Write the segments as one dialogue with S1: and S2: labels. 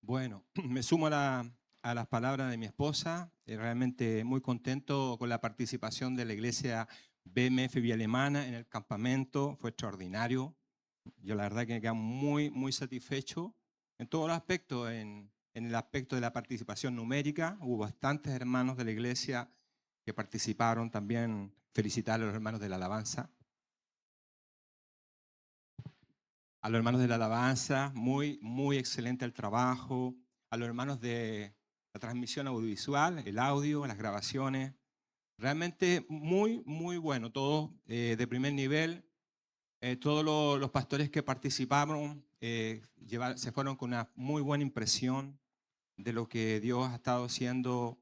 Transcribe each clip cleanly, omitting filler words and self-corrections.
S1: Bueno, me sumo a las palabras de mi esposa. Realmente muy contento con la participación de la iglesia BMF Vía Alemana en el campamento. Fue extraordinario. Yo la verdad que me quedo muy, muy satisfecho en todos los aspectos. En el aspecto de la participación numérica, hubo bastantes hermanos de la iglesia que participaron. También felicitar a los hermanos de la alabanza. A los hermanos de la alabanza, muy, muy excelente el trabajo. A los hermanos de la transmisión audiovisual, el audio, las grabaciones. Realmente muy, muy bueno. Todos de primer nivel. Todos los pastores que participaron se fueron con una muy buena impresión de lo que Dios ha estado haciendo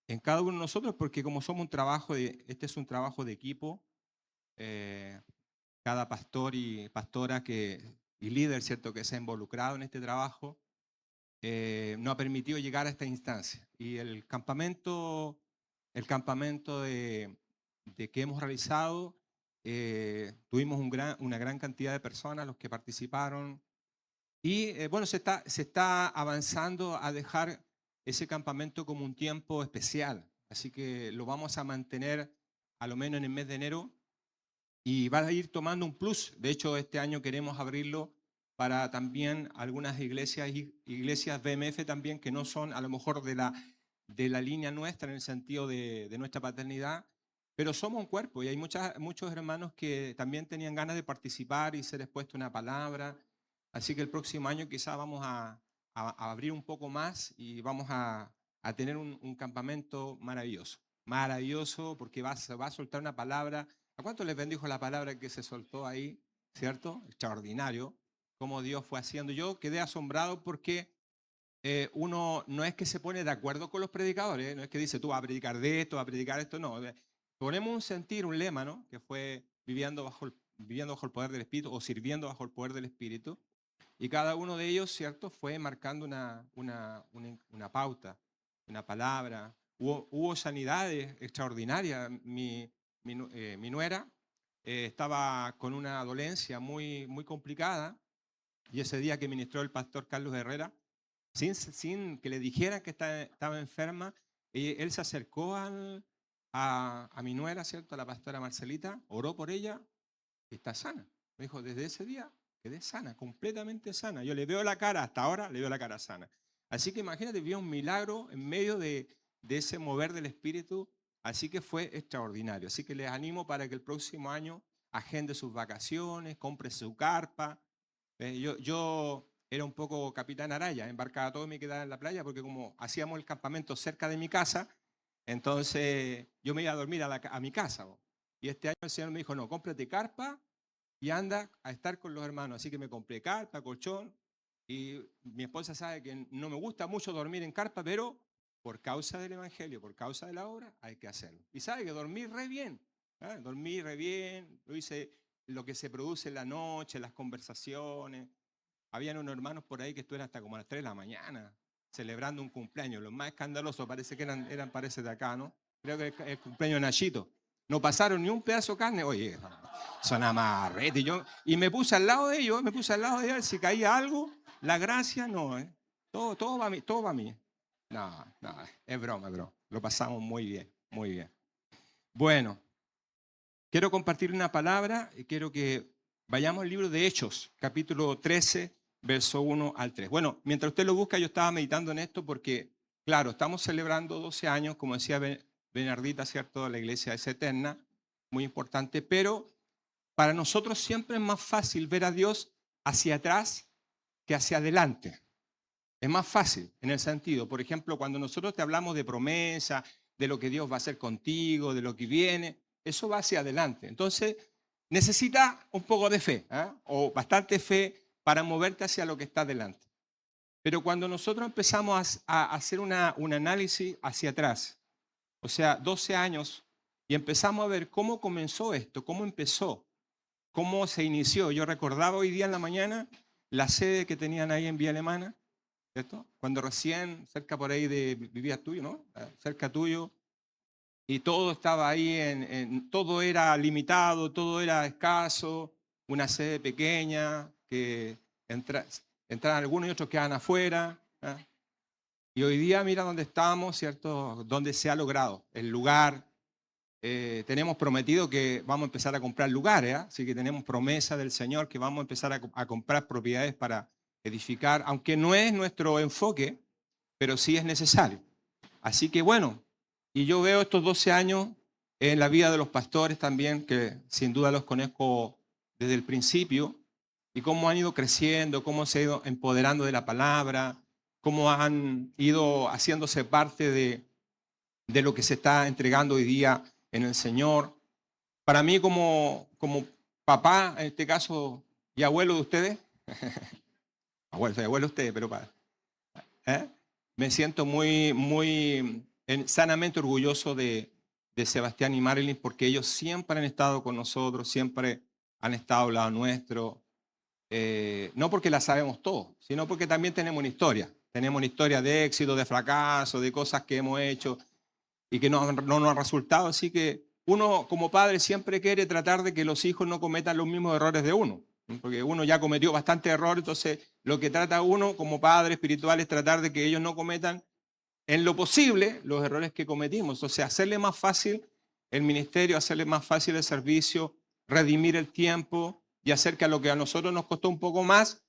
S1: en cada uno de nosotros, porque como somos este es un trabajo de equipo. eh, Cada pastor y pastora y líder, ¿cierto?, que se ha involucrado en este trabajo, nos ha permitido llegar a esta instancia. Y el campamento de que hemos realizado, tuvimos una gran cantidad de personas, los que participaron, y bueno, se está avanzando a dejar ese campamento como un tiempo especial. Así que lo vamos a mantener a lo menos en el mes de enero y va a ir tomando un plus. De hecho, este año queremos abrirlo para también algunas iglesias BMF también, que no son a lo mejor de la línea nuestra en el sentido de nuestra paternidad, pero somos un cuerpo y hay muchos hermanos que también tenían ganas de participar y ser expuesto una palabra. Así que el próximo año quizás vamos a abrir un poco más y vamos a tener un campamento maravilloso. Maravilloso porque se va a soltar una palabra. ¿A cuánto les bendijo la palabra que se soltó ahí? ¿Cierto? Extraordinario. Cómo Dios fue haciendo. Yo quedé asombrado porque uno no es que se pone de acuerdo con los predicadores, no es que dice tú vas a predicar de esto, vas a predicar esto, no. Ponemos un sentir, un lema, ¿no? Que fue viviendo bajo el poder del Espíritu o sirviendo bajo el poder del Espíritu. Y cada uno de ellos, ¿cierto?, fue marcando una pauta, una palabra. Hubo sanidades extraordinarias. Mi nuera estaba con una dolencia muy, muy complicada y ese día que ministró el pastor Carlos Herrera, sin que le dijeran que estaba enferma, él se acercó a mi nuera, ¿cierto?, a la pastora Marcelita, oró por ella y está sana. Me dijo, desde ese día quedé sana, completamente sana. Yo le veo la cara, hasta ahora le veo la cara sana. Así que imagínate, vi un milagro en medio de ese mover del Espíritu, así que fue extraordinario. Así que les animo para que el próximo año agende sus vacaciones, compre su carpa. Yo era un poco capitán Araya, embarcaba todo y me quedaba en la playa porque como hacíamos el campamento cerca de mi casa, entonces yo me iba a dormir a mi casa. Y este año el Señor me dijo, no, cómprate carpa y anda a estar con los hermanos. Así que me compré carpa, colchón, y mi esposa sabe que no me gusta mucho dormir en carpa, pero por causa del Evangelio, por causa de la obra, hay que hacerlo. Y sabe que dormí re bien, ¿eh? Dormí re bien, lo hice lo que se produce en la noche, las conversaciones. Habían unos hermanos por ahí que estuvieron hasta como a las 3 de la mañana, celebrando un cumpleaños. Los más escandalosos parece que parece de acá, ¿no? Creo que el cumpleaños de Nachito. No pasaron ni un pedazo de carne. Oye, son amarretes. Y me puse al lado de ellos, a ver si caía algo. La gracia, no, ¿eh? Todo va a mí, todo va a mí. No, no, es broma, bro. Lo pasamos muy bien, muy bien. Bueno, quiero compartir una palabra y quiero que vayamos al libro de Hechos, capítulo 13, verso 1 al 3. Bueno, mientras usted lo busca, yo estaba meditando en esto porque, claro, estamos celebrando 12 años, como decía Bernardita, ¿cierto? La iglesia es eterna, muy importante, pero para nosotros siempre es más fácil ver a Dios hacia atrás que hacia adelante. Es más fácil en el sentido, por ejemplo, cuando nosotros te hablamos de promesa, de lo que Dios va a hacer contigo, de lo que viene, eso va hacia adelante. Entonces, necesita un poco de fe, ¿eh? O bastante fe para moverte hacia lo que está adelante. Pero cuando nosotros empezamos a hacer un análisis hacia atrás, o sea, 12 años, y empezamos a ver cómo comenzó esto, cómo empezó, cómo se inició. Yo recordaba hoy día en la mañana la sede que tenían ahí en Vía Alemana, ¿cierto? Cuando recién, cerca por ahí vivías tuyo, ¿no? Cerca tuyo, y todo estaba ahí, todo era limitado, todo era escaso, una sede pequeña, que entraban algunos y otros quedaban afuera. ¿Ah? Y hoy día mira dónde estamos, ¿cierto? Dónde se ha logrado el lugar. Tenemos prometido que vamos a empezar a comprar lugares, ¿ah? Así que tenemos promesa del Señor que vamos a empezar a comprar propiedades para edificar, aunque no es nuestro enfoque, pero sí es necesario. Así que bueno, y yo veo estos 12 años en la vida de los pastores también, que sin duda los conozco desde el principio, y cómo han ido creciendo, cómo se han ido empoderando de la palabra, cómo han ido haciéndose parte de lo que se está entregando hoy día en el Señor. Para mí como papá, en este caso, y abuelo de ustedes, abuelo, soy abuelo de ustedes, pero para, ¿eh? Me siento sanamente orgulloso de Sebastián y Marilyn porque ellos siempre han estado con nosotros, siempre han estado al lado nuestro, no porque la sabemos todo, sino porque también tenemos una historia. Tenemos una historia de éxito, de fracaso, de cosas que hemos hecho y que no nos han resultado. Así que uno como padre siempre quiere tratar de que los hijos no cometan los mismos errores de uno, ¿no? Porque uno ya cometió bastante errores, entonces lo que trata uno como padre espiritual es tratar de que ellos no cometan en lo posible los errores que cometimos. O sea, hacerle más fácil el ministerio, hacerle más fácil el servicio, redimir el tiempo y hacer que a lo que a nosotros nos costó un poco más,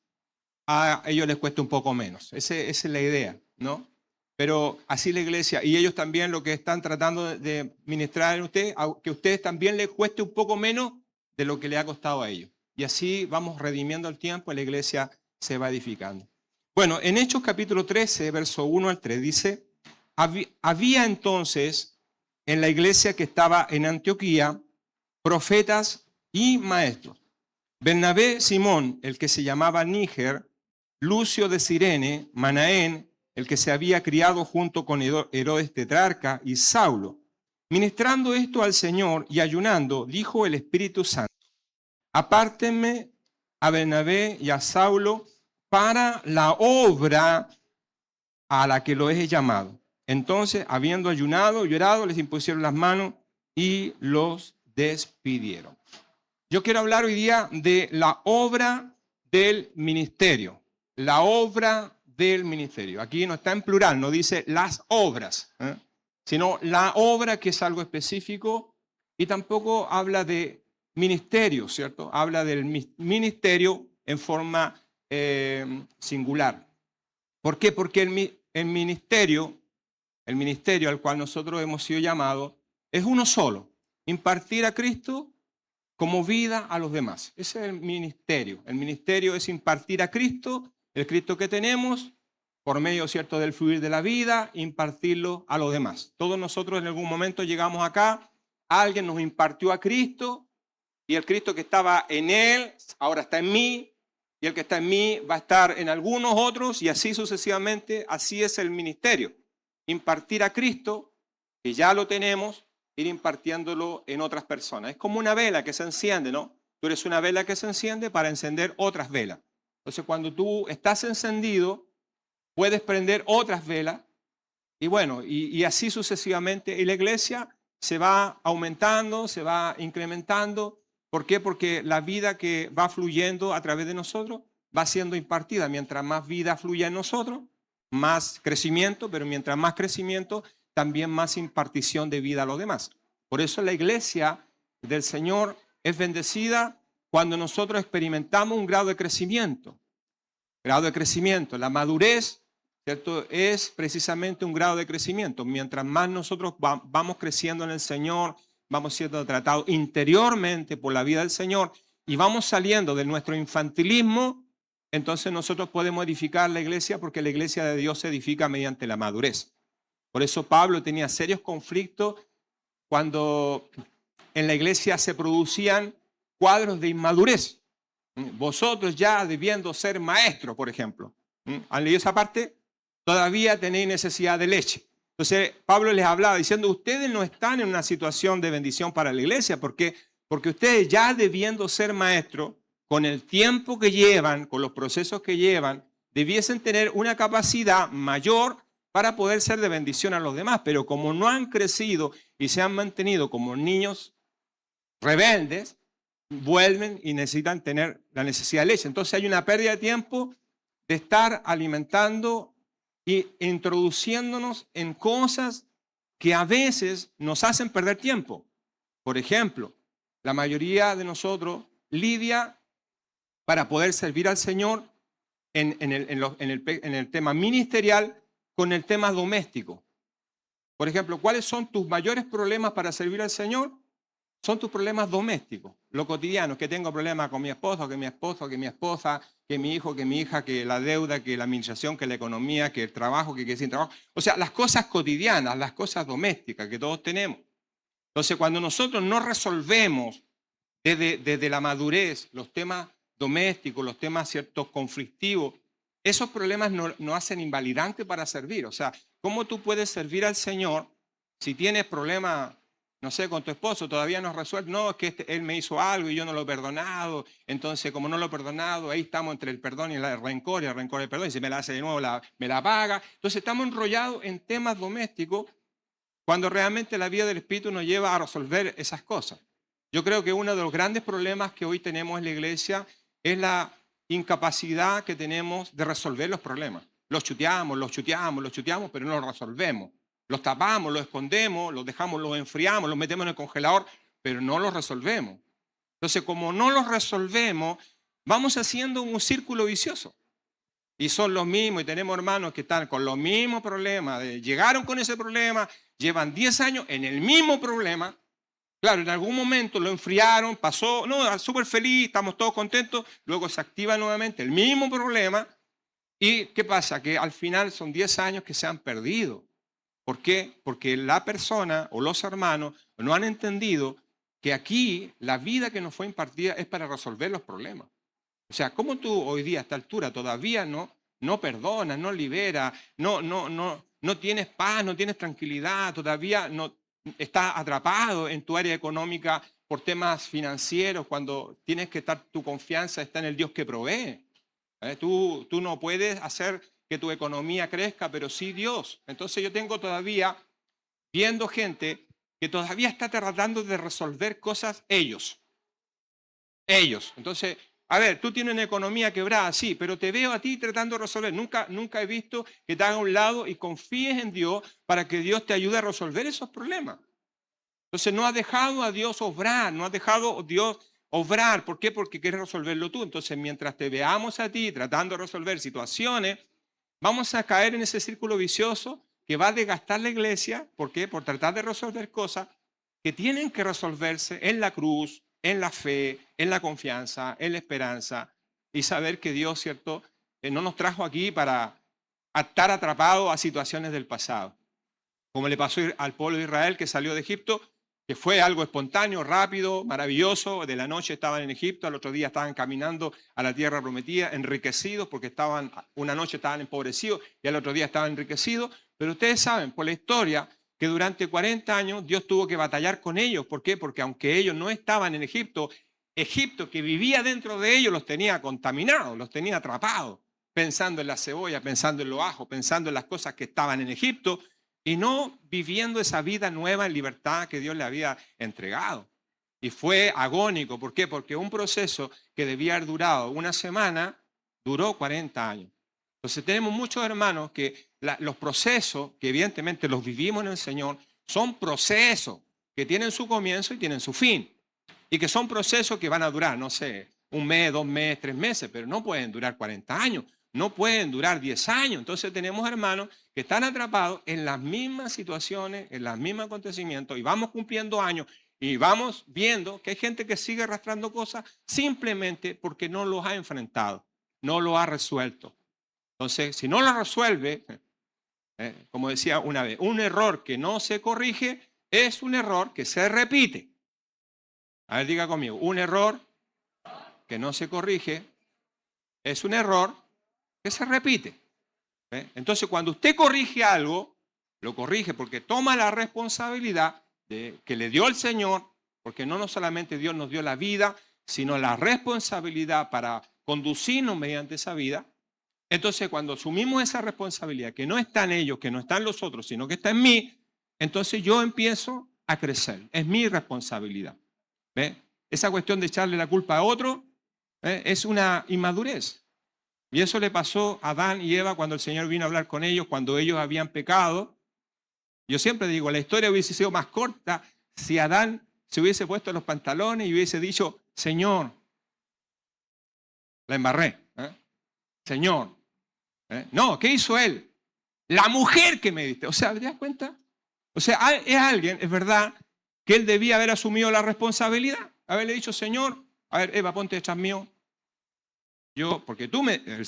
S1: a ellos les cueste un poco menos. Esa es la idea, ¿no? Pero así la iglesia, y ellos también lo que están tratando de ministrar en usted, que a ustedes también les cueste un poco menos de lo que le ha costado a ellos. Y así vamos redimiendo el tiempo y la iglesia se va edificando. Bueno, en Hechos capítulo 13, verso 1 al 3, dice, había entonces en la iglesia que estaba en Antioquía profetas y maestros. Bernabé, Simón, el que se llamaba Níger, Lucio de Cirene, Manaén, el que se había criado junto con Herodes tetrarca, y Saulo. Ministrando esto al Señor y ayunando, dijo el Espíritu Santo, apártenme a Bernabé y a Saulo para la obra a la que lo he llamado. Entonces, habiendo ayunado y llorado, les impusieron las manos y los despidieron. Yo quiero hablar hoy día de la obra del ministerio. La obra del ministerio. Aquí no está en plural, no dice las obras, sino la obra, que es algo específico, y tampoco habla de ministerio, ¿cierto? Habla del ministerio en forma singular. ¿Por qué? Porque el ministerio al cual nosotros hemos sido llamados, es uno solo: impartir a Cristo como vida a los demás. Ese es el ministerio. El ministerio es impartir a Cristo, el Cristo que tenemos, por medio, ¿cierto?, del fluir de la vida, impartirlo a los demás. Todos nosotros en algún momento llegamos acá, alguien nos impartió a Cristo, y el Cristo que estaba en él, ahora está en mí, y el que está en mí va a estar en algunos otros, y así sucesivamente. Así es el ministerio. Impartir a Cristo, que ya lo tenemos, ir impartiéndolo en otras personas. Es como una vela que se enciende, ¿no? Tú eres una vela que se enciende para encender otras velas. Entonces, cuando tú estás encendido, puedes prender otras velas, y bueno, y así sucesivamente. Y la iglesia se va aumentando, se va incrementando. ¿Por qué? Porque la vida que va fluyendo a través de nosotros va siendo impartida. Mientras más vida fluya en nosotros, más crecimiento, pero mientras más crecimiento, también más impartición de vida a los demás. Por eso la iglesia del Señor es bendecida cuando nosotros experimentamos un grado de crecimiento. Grado de crecimiento. La madurez, ¿cierto?, es precisamente un grado de crecimiento. Mientras más nosotros vamos creciendo en el Señor, vamos siendo tratados interiormente por la vida del Señor y vamos saliendo de nuestro infantilismo, entonces nosotros podemos edificar la iglesia, porque la iglesia de Dios se edifica mediante la madurez. Por eso Pablo tenía serios conflictos cuando en la iglesia se producían cuadros de inmadurez. Vosotros ya debiendo ser maestros, por ejemplo, ¿han leído esa parte? Todavía tenéis necesidad de leche. Entonces Pablo les hablaba diciendo, ustedes no están en una situación de bendición para la iglesia, porque ustedes ya debiendo ser maestros, con el tiempo que llevan, con los procesos que llevan, debiesen tener una capacidad mayor para poder ser de bendición a los demás. Pero como no han crecido y se han mantenido como niños rebeldes, vuelven y necesitan tener la necesidad de leche. Entonces hay una pérdida de tiempo de estar alimentando y introduciéndonos en cosas que a veces nos hacen perder tiempo. Por ejemplo, la mayoría de nosotros lidia para poder servir al Señor en el tema ministerial con el tema doméstico. Por ejemplo, ¿cuáles son tus mayores problemas para servir al Señor? Son tus problemas domésticos, lo cotidiano, que tengo problemas con mi esposo, que mi esposo, que mi esposa, que mi hijo, que mi hija, que la deuda, que la administración, que la economía, que el trabajo, que sin trabajo. O sea, las cosas cotidianas, las cosas domésticas que todos tenemos. Entonces, cuando nosotros no resolvemos desde la madurez los temas domésticos, los temas ciertos conflictivos, esos problemas no hacen invalidante para servir. O sea, ¿cómo tú puedes servir al Señor si tienes problemas, no sé, con tu esposo, todavía no has resuelto? No, es que él me hizo algo y yo no lo he perdonado. Entonces, como no lo he perdonado, ahí estamos entre el perdón y el rencor y el perdón. Y si me la hace de nuevo, me la paga. Entonces, estamos enrollados en temas domésticos cuando realmente la vida del Espíritu nos lleva a resolver esas cosas. Yo creo que uno de los grandes problemas que hoy tenemos en la iglesia es la incapacidad que tenemos de resolver los problemas. Los chuteamos, pero no los resolvemos. Los tapamos, los escondemos, los dejamos, los enfriamos, los metemos en el congelador, pero no los resolvemos. Entonces, como no los resolvemos, vamos haciendo un círculo vicioso. Y son los mismos, y tenemos hermanos que están con los mismos problemas, llegaron con ese problema, llevan 10 años en el mismo problema. Claro, en algún momento lo enfriaron, pasó, no, súper feliz, estamos todos contentos, luego se activa nuevamente el mismo problema. ¿Y qué pasa? Que al final son 10 años que se han perdido. ¿Por qué? Porque la persona o los hermanos no han entendido que aquí la vida que nos fue impartida es para resolver los problemas. O sea, ¿cómo tú hoy día a esta altura todavía no perdonas, no liberas, no tienes paz, no tienes tranquilidad, todavía no estás atrapado en tu área económica por temas financieros cuando tienes que estar, tu confianza está en el Dios que provee? Tú no puedes hacer que tu economía crezca, pero sí Dios. Entonces yo tengo todavía viendo gente que todavía está tratando de resolver cosas ellos. Entonces, a ver, tú tienes una economía quebrada, sí, pero te veo a ti tratando de resolver. Nunca he visto que te hagas a un lado y confíes en Dios para que Dios te ayude a resolver esos problemas. Entonces, no has dejado a Dios obrar, no has dejado a Dios obrar. ¿Por qué? Porque quieres resolverlo tú. Entonces, mientras te veamos a ti tratando de resolver situaciones, vamos a caer en ese círculo vicioso que va a desgastar la iglesia. ¿Por qué? Por tratar de resolver cosas que tienen que resolverse en la cruz, en la fe, en la confianza, en la esperanza y saber que Dios, ¿cierto?, no nos trajo aquí para estar atrapados a situaciones del pasado. Como le pasó al pueblo de Israel que salió de Egipto, que fue algo espontáneo, rápido, maravilloso. De la noche estaban en Egipto, al otro día estaban caminando a la tierra prometida, enriquecidos porque una noche estaban empobrecidos y al otro día estaban enriquecidos. Pero ustedes saben por la historia que durante 40 años Dios tuvo que batallar con ellos. ¿Por qué? Porque aunque ellos no estaban en Egipto, Egipto que vivía dentro de ellos los tenía contaminados, los tenía atrapados, pensando en la cebolla, pensando en los ajos, pensando en las cosas que estaban en Egipto y no viviendo esa vida nueva en libertad que Dios le había entregado. Y fue agónico. ¿Por qué? Porque un proceso que debía haber durado una semana duró 40 años. Entonces tenemos muchos hermanos que los procesos, que evidentemente los vivimos en el Señor, son procesos que tienen su comienzo y tienen su fin. Y que son procesos que van a durar, no sé, 1 mes, 2 meses, 3 meses, pero no pueden durar 40 años, no pueden durar 10 años. Entonces tenemos hermanos que están atrapados en las mismas situaciones, en los mismos acontecimientos, y vamos cumpliendo años y vamos viendo que hay gente que sigue arrastrando cosas simplemente porque no los ha enfrentado, no lo ha resuelto. Entonces, si no lo resuelve, como decía una vez, un error que no se corrige es un error que se repite. A ver, diga conmigo, un error que no se corrige es un error que se repite. Entonces, cuando usted corrige algo, lo corrige porque toma la responsabilidad que le dio el Señor, porque no solamente Dios nos dio la vida, sino la responsabilidad para conducirnos mediante esa vida. Entonces, cuando asumimos esa responsabilidad, que no está en ellos, que no está en los otros, sino que está en mí, entonces yo empiezo a crecer. Es mi responsabilidad. ¿Ve? Esa cuestión de echarle la culpa a otro es una inmadurez. Y eso le pasó a Adán y Eva cuando el Señor vino a hablar con ellos, cuando ellos habían pecado. Yo siempre digo, la historia hubiese sido más corta si Adán se hubiese puesto los pantalones y hubiese dicho, Señor, la embarré. Señor. No, ¿qué hizo él? La mujer que me diste. O sea, ¿te das cuenta? O sea, es alguien, es verdad, que él debía haber asumido la responsabilidad. Haberle dicho, Señor, a ver, Eva, ponte detrás mío. Porque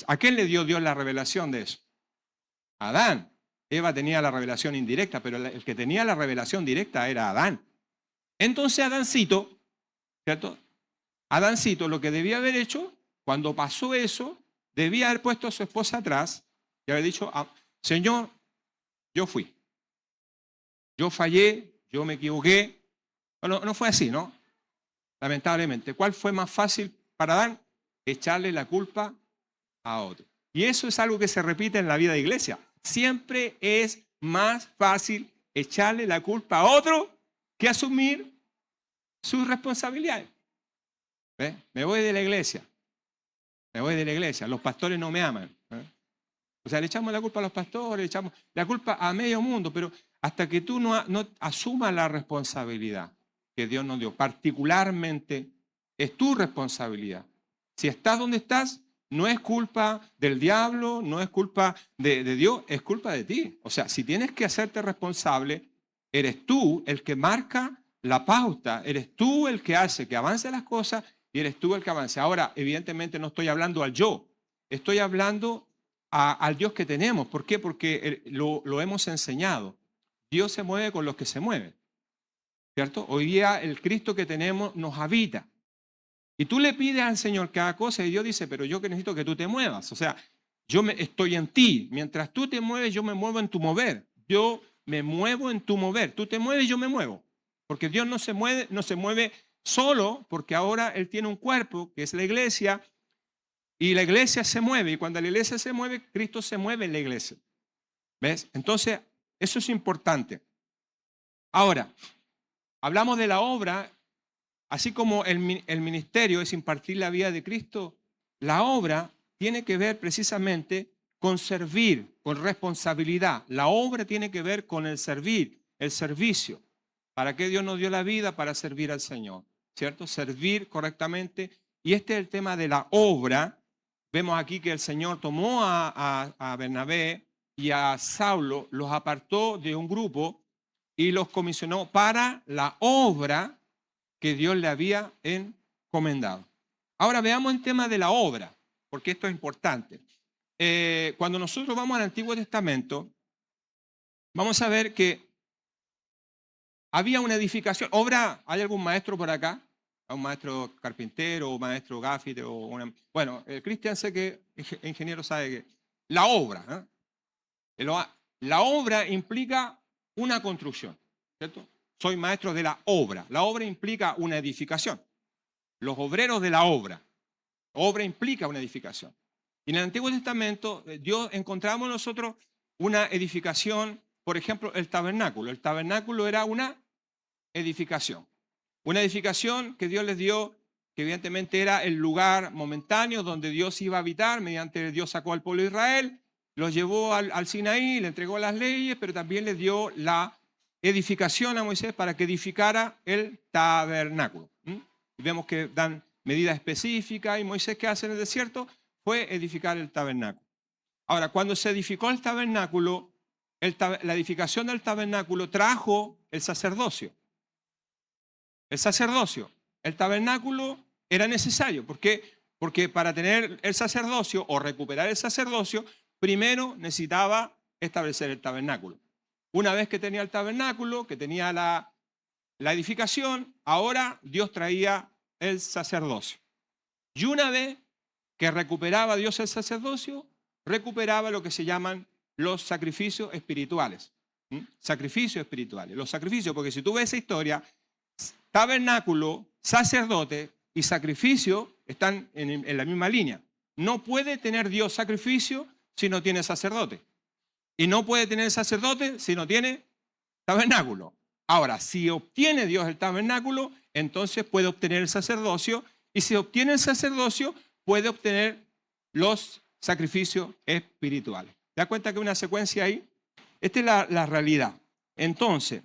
S1: ¿a quién le dio Dios la revelación de eso? A Adán. Eva tenía la revelación indirecta, pero el que tenía la revelación directa era Adán. Entonces Adancito, ¿cierto? Adancito lo que debía haber hecho, cuando pasó eso, debía haber puesto a su esposa atrás y haber dicho, Señor, yo fui. Yo fallé, yo me equivoqué. No fue así, ¿no? Lamentablemente. ¿Cuál fue más fácil para Adán? Echarle la culpa a otro. Y eso es algo que se repite en la vida de iglesia. Siempre es más fácil echarle la culpa a otro que asumir sus responsabilidades. ¿Ves? Me voy de la iglesia. Me voy de la iglesia. Los pastores no me aman. O sea, le echamos la culpa a los pastores, le echamos la culpa a medio mundo, pero hasta que tú no asumas la responsabilidad que Dios nos dio, particularmente es tu responsabilidad. Si estás donde estás, no es culpa del diablo, no es culpa de Dios, es culpa de ti. O sea, si tienes que hacerte responsable, eres tú el que marca la pauta, eres tú el que hace que avance las cosas y eres tú el que avance. Ahora, evidentemente no estoy hablando al yo, estoy hablando al Dios que tenemos. ¿Por qué? Porque lo hemos enseñado. Dios se mueve con los que se mueven, ¿cierto? Hoy día el Cristo que tenemos nos habita. Y tú le pides al Señor cada cosa y Dios dice, pero yo que necesito que tú te muevas. O sea, estoy en ti. Mientras tú te mueves, yo me muevo en tu mover. Yo me muevo en tu mover. Tú te mueves, yo me muevo. Porque Dios no se mueve solo, porque ahora Él tiene un cuerpo, que es la iglesia, y la iglesia se mueve. Y cuando la iglesia se mueve, Cristo se mueve en la iglesia. ¿Ves? Entonces, eso es importante. Ahora, hablamos de la obra. Así como el ministerio es impartir la vida de Cristo, la obra tiene que ver precisamente con servir, con responsabilidad. La obra tiene que ver con el servir, el servicio. ¿Para qué Dios nos dio la vida? Para servir al Señor, ¿cierto? Servir correctamente. Y este es el tema de la obra. Vemos aquí que el Señor tomó a Bernabé y a Saulo, los apartó de un grupo y los comisionó para la obra que Dios le había encomendado. Ahora veamos el tema de la obra, porque esto es importante. Cuando nosotros vamos al Antiguo Testamento, vamos a ver que había una edificación. Obra, ¿hay algún maestro por acá? ¿Un maestro carpintero o maestro gaffiter? Bueno, el Cristian sé que ingeniero sabe que la obra, la obra implica una construcción, ¿cierto? Soy maestro de la obra. La obra implica una edificación. Los obreros de la obra. Obra implica una edificación. Y en el Antiguo Testamento, Dios encontramos nosotros una edificación, por ejemplo, el tabernáculo. El tabernáculo era una edificación. Una edificación que Dios les dio, que evidentemente era el lugar momentáneo donde Dios iba a habitar, mediante Dios sacó al pueblo de Israel, los llevó al Sinaí, le entregó las leyes, pero también les dio la edificación a Moisés para que edificara el tabernáculo. Y vemos que dan medidas específicas y Moisés, ¿qué hace en el desierto? Fue edificar el tabernáculo. Ahora, cuando se edificó el tabernáculo, la edificación del tabernáculo trajo el sacerdocio. El sacerdocio. El tabernáculo era necesario. ¿Por qué? Porque para tener el sacerdocio o recuperar el sacerdocio, primero necesitaba establecer el tabernáculo. Una vez que tenía el tabernáculo, que tenía la edificación, ahora Dios traía el sacerdocio. Y una vez que recuperaba Dios el sacerdocio, recuperaba lo que se llaman los sacrificios espirituales. Sacrificios espirituales. Los sacrificios, porque si tú ves esa historia, tabernáculo, sacerdote y sacrificio están en la misma línea. No puede tener Dios sacrificio si no tiene sacerdote. Y no puede tener sacerdote si no tiene tabernáculo. Ahora, si obtiene Dios el tabernáculo, entonces puede obtener el sacerdocio. Y si obtiene el sacerdocio, puede obtener los sacrificios espirituales. ¿Te das cuenta que hay una secuencia ahí? Esta es la realidad. Entonces,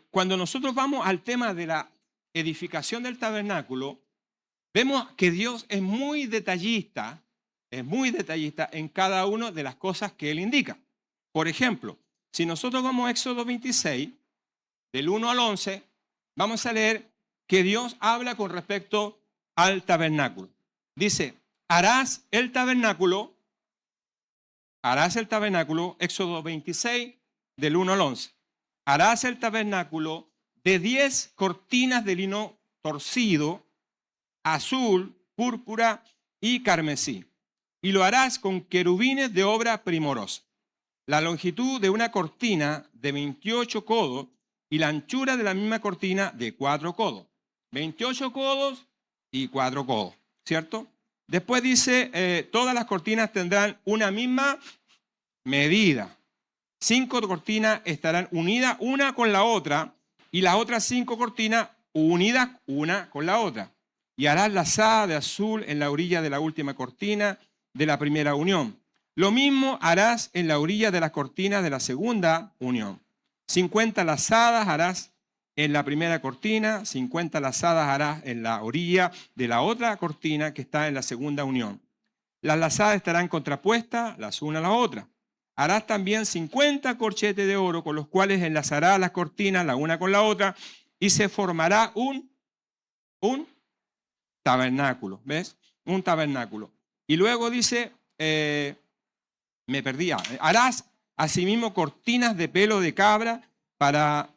S1: cuando nosotros vamos al tema de la edificación del tabernáculo, vemos que Dios es muy detallista en cada una de las cosas que Él indica. Por ejemplo, si nosotros vamos a Éxodo 26, del 1 al 11, vamos a leer que Dios habla con respecto al tabernáculo. Dice, harás el tabernáculo, Éxodo 26, del 1 al 11. Harás el tabernáculo de 10 cortinas de lino torcido, azul, púrpura y carmesí. Y lo harás con querubines de obra primorosa. La longitud de una cortina de 28 codos y la anchura de la misma cortina de 4 codos. 28 codos y 4 codos, ¿cierto? Después dice, todas las cortinas tendrán una misma medida. 5 cortinas estarán unidas una con la otra y las otras 5 cortinas unidas una con la otra. Y harás lazada de azul en la orilla de la última cortina de la primera unión. Lo mismo harás en la orilla de las cortinas de la segunda unión. 50 lazadas harás en la primera cortina, 50 lazadas harás en la orilla de la otra cortina que está en la segunda unión. Las lazadas estarán contrapuestas las unas a las otras. Harás también 50 corchetes de oro con los cuales enlazarás las cortinas la una con la otra y se formará un tabernáculo. ¿Ves? Un tabernáculo. Y luego dice, me perdía, harás asimismo cortinas de pelo de cabra para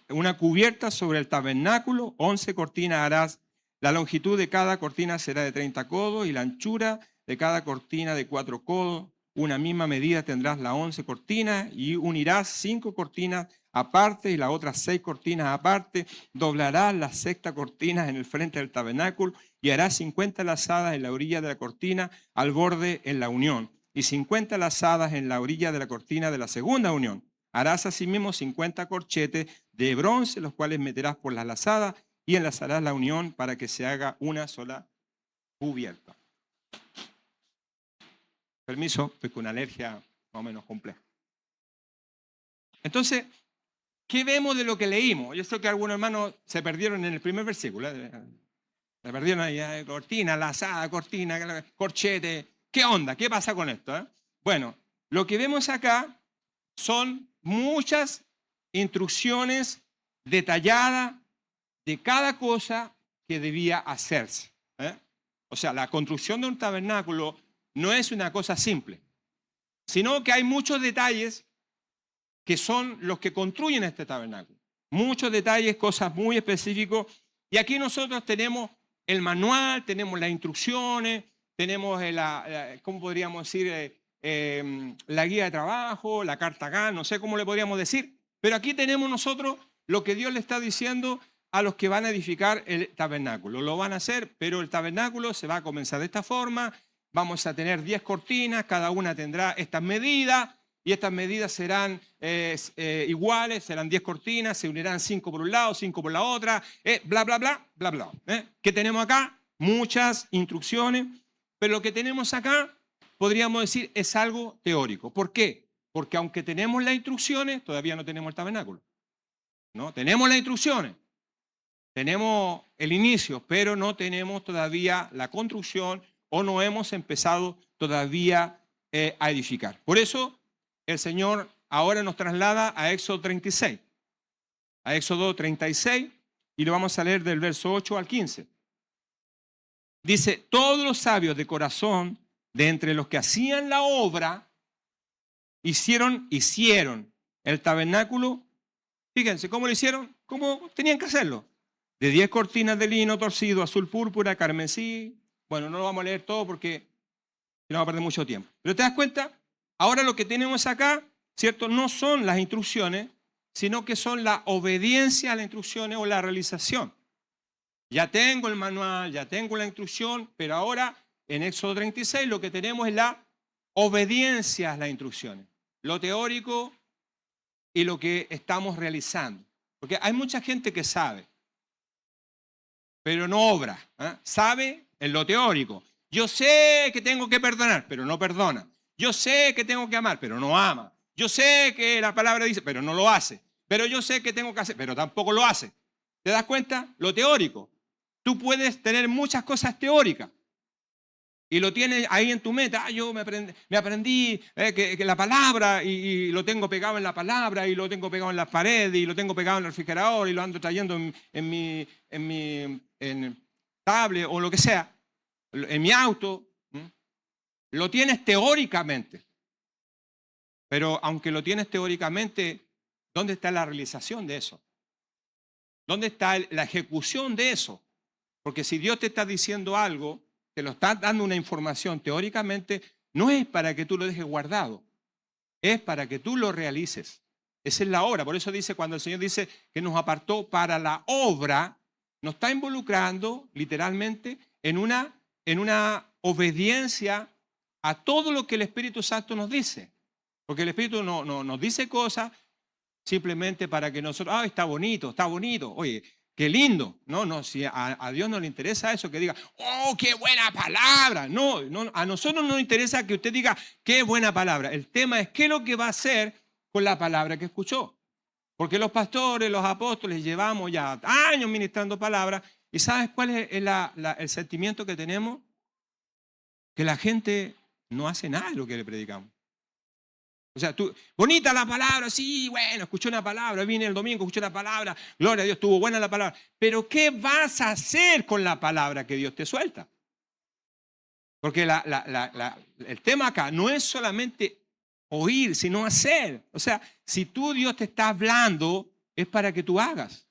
S1: una cubierta sobre el tabernáculo. 11 cortinas harás. La longitud de cada cortina será de 30 codos y la anchura de cada cortina de 4 codos. Una misma medida tendrás las 11 cortinas y unirás 5 cortinas aparte y las otras 6 cortinas aparte. Doblarás las 6 cortinas en el frente del tabernáculo y harás 50 lazadas en la orilla de la cortina al borde en la unión y 50 lazadas en la orilla de la cortina de la segunda unión. Harás asimismo 50 corchetes de bronce, los cuales meterás por las lazadas y enlazarás la unión para que se haga una sola cubierta. Permiso, estoy con una alergia más o menos compleja. Entonces, ¿qué vemos de lo que leímos? Yo sé que algunos hermanos se perdieron en el primer versículo. Se perdieron ahí, cortina, lazada, cortina, corchete. ¿Qué onda? ¿Qué pasa con esto? Bueno, lo que vemos acá son muchas instrucciones detalladas de cada cosa que debía hacerse. O sea, la construcción de un tabernáculo no es una cosa simple, sino que hay muchos detalles que son los que construyen este tabernáculo. Muchos detalles, cosas muy específicas. Y aquí nosotros tenemos el manual, tenemos las instrucciones, tenemos, ¿cómo podríamos decir? La guía de trabajo, la carta GAN, no sé cómo le podríamos decir. Pero aquí tenemos nosotros lo que Dios le está diciendo a los que van a edificar el tabernáculo. Lo van a hacer, pero el tabernáculo se va a comenzar de esta forma. Vamos a tener 10 cortinas, cada una tendrá estas medidas y estas medidas serán iguales, serán 10 cortinas, se unirán 5 por un lado, 5 por la otra, bla, bla, bla, bla, bla. ¿Qué tenemos acá? Muchas instrucciones, pero lo que tenemos acá, podríamos decir, es algo teórico. ¿Por qué? Porque aunque tenemos las instrucciones, todavía no tenemos el tabernáculo. ¿No? Tenemos las instrucciones, tenemos el inicio, pero no tenemos todavía la construcción o no hemos empezado todavía a edificar. Por eso el Señor ahora nos traslada a Éxodo 36. A Éxodo 36 y lo vamos a leer del verso 8 al 15. Dice, todos los sabios de corazón de entre los que hacían la obra hicieron el tabernáculo. Fíjense, ¿cómo lo hicieron? ¿Cómo tenían que hacerlo? De 10 cortinas de lino torcido, azul púrpura, carmesí. Bueno, no lo vamos a leer todo porque no vamos a perder mucho tiempo. Pero te das cuenta, ahora lo que tenemos acá, ¿cierto? No son las instrucciones, sino que son la obediencia a las instrucciones o la realización. Ya tengo el manual, ya tengo la instrucción, pero ahora en Éxodo 36 lo que tenemos es la obediencia a las instrucciones. Lo teórico y lo que estamos realizando. Porque hay mucha gente que sabe, pero no obra. Sabe en lo teórico, Yo sé que tengo que perdonar, pero no perdona. Yo sé que tengo que amar, pero no ama. Yo sé que la palabra dice, pero no lo hace. Pero yo sé que tengo que hacer, pero tampoco lo hace. ¿Te das cuenta? Lo teórico. Tú puedes tener muchas cosas teóricas y lo tienes ahí en tu meta. Ah, yo me aprendí que la palabra y lo tengo pegado en la palabra y lo tengo pegado en las paredes y lo tengo pegado en el refrigerador y lo ando trayendo en tablet o lo que sea, en mi auto. Lo tienes teóricamente, pero aunque lo tienes teóricamente, ¿dónde está la realización de eso? ¿Dónde está la ejecución de eso? Porque si Dios te está diciendo algo, te lo está dando una información teóricamente, no es para que tú lo dejes guardado, es para que tú lo realices. Esa es la obra. Por eso dice, cuando el Señor dice que nos apartó para la obra, nos está involucrando literalmente en una obediencia a todo lo que el Espíritu Santo nos dice. Porque el Espíritu no nos dice cosas simplemente para que nosotros, está bonito, está bonito. Oye, qué lindo. No, si a Dios no le interesa eso, que diga, oh, qué buena palabra. No, a nosotros no nos interesa que usted diga, qué buena palabra. El tema es qué es lo que va a hacer con la palabra que escuchó. Porque los pastores, los apóstoles, llevamos ya años ministrando palabras. ¿Y sabes cuál es el sentimiento que tenemos? Que la gente no hace nada de lo que le predicamos. O sea, bonita la palabra, sí, bueno, escuché una palabra, vine el domingo, escuché una palabra, gloria a Dios, estuvo buena la palabra. Pero ¿qué vas a hacer con la palabra que Dios te suelta? Porque el tema acá no es solamente oír, sino hacer. O sea, si Dios te está hablando, es para que tú hagas.